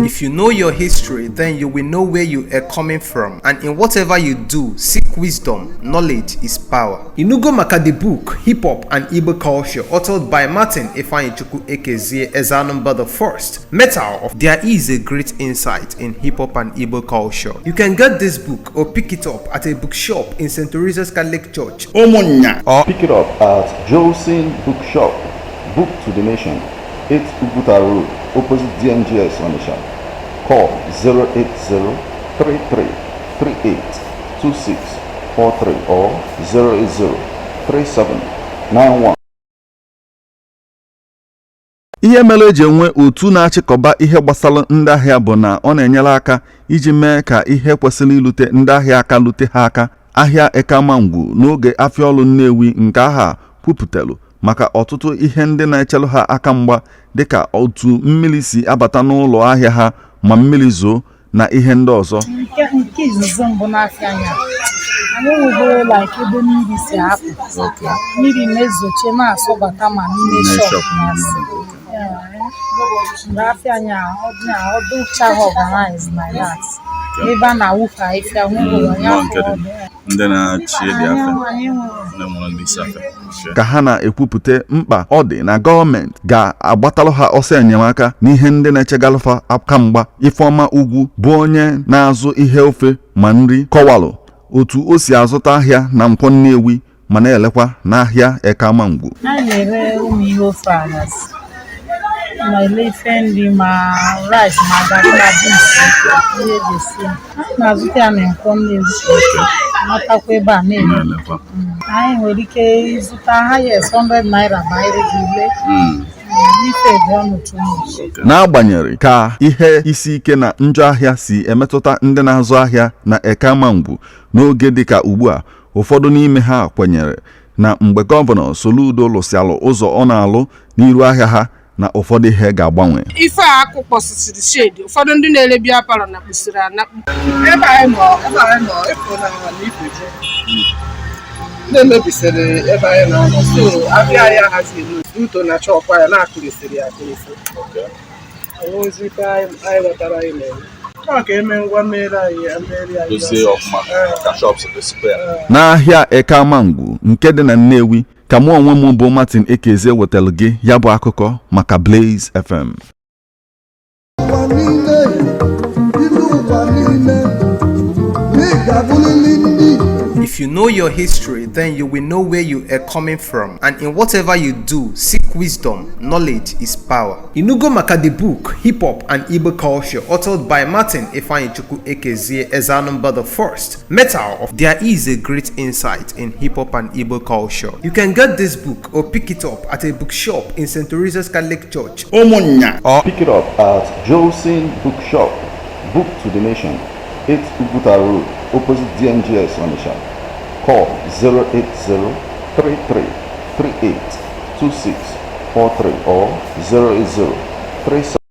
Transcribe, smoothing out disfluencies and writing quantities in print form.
If you know your history, then you will know where you are coming from, and in whatever you do, seek wisdom. Knowledge is power. Inugo maka the book Hip Hop and Igbo Culture, authored by Martin Ifeanyichukwu Ekezie Ezanumba the First. Metal of There is a great insight in hip hop and Igbo culture. You can get this book or pick it up at a bookshop in St. Teresa's Catholic Church, Omonya, or pick it up at Joseph's Bookshop, Book to the Nation, 8 Uguta Road, opposite DMGS on the shop. Call 080-3338-2643 or 080-3791. Ihe mere eji enwe otu na-achịkọba ihe gbasara ndị ahịa bụ na ọ na-enyere aka iji mee ka ihe kwesịrị ilute ndị ahịa aka lute ha aka. Ahịa Ekeamangwu n'oge afịa ọlụ Nnewi nke aha kwupụtara maka ọtụtụ ihe ndị na-echelụ ha aka mgba dịka otu mmiri si abata n'ụlọ ahịa ha ma mmiri zoo na ihe ndị ọzọ. Nke izuzo mbụ n'afịa anya anyị nwere ụlọ ebe mmiri si apụ, mmiri na-ezoche na-asọbata ma n'ime shọp n'afịa anya ọdụ chaghị organize like that. Ebe a na-awụfe ahịfịa ndị na-achị dị afịa ka ha na-ekwupụta mkpa ọ dị na gọọmenti ga-agbatalụ ha ọsọ enyemaka n'ihe ndị na-echegalụfa aka mgba. Ifeọma Ugwu bụ onye na-azụ ihe ofe ma nri kọwalụ otu o si azụta ahịa na Nkwọ Nnewi ma na-elekwa n'ahịa Ekeamangwu. A na-ere ụmụ ihe ofe anyasị ma ele ife nri ma rice ma garị ma beans ihe eji esi. Na-azụta ya na Nkwọ Nnewi matakwa ebe a na-eme. Anyị nwere ike ịzụta ha yes 100 naira ma ire gị ile ife dị ọnụ tụmụchi. N'agbanyeghị ka ihe isi ike na njọ ahịa si emetụta ndị na-azụ ahịa na Ekeamangwu n'oge dịka ugbu a, ụfọdụ n'ime ha kwenyere na mgbe gọvanọ Soludo lụsịalụ ụzọ ọ na-alụ n'iru ahịa ha na ụfọdụ ihe ga-agbanwe. Ife a akụkpọsịsịrị shade, ụfọdụ ndị na-ele biya palọ na kpụsịrị anakpụ. Ebe anyị nọ ịpụ na n'Ifeje na-emebisịrị ebe anyị nọ, so abịa ya haziri uto na chọpụ ya na-akụrisịrị ya akụrisị. Ozi ife anyị ghọtara anyị na-eme ka eme ngwa mmeri anyị n'ahịa Ekeamangwu nke dị na Nnewi ka mụ onwe m bụ Martin Ekezie wetara gị ya bụ akụkọ maka Blaze FM. If you know your history, then you will know where you are coming from, and in whatever you do, seek wisdom. Knowledge is power. Inugo maka the book Hip Hop and Igbo Culture, authored by Martin Ifeanyichukwu Ekezie Ezanumba the First. Metal of There is a great insight in hip hop and Igbo culture. You can get this book or pick it up at a bookshop in St. Teresa's Catholic Church, Omonya, or pick it up at Joseph's Bookshop, Book to the Nation, 8 Uguta Road, opposite DMGS on the shop. Call 080-3338-2643 or 080-3791.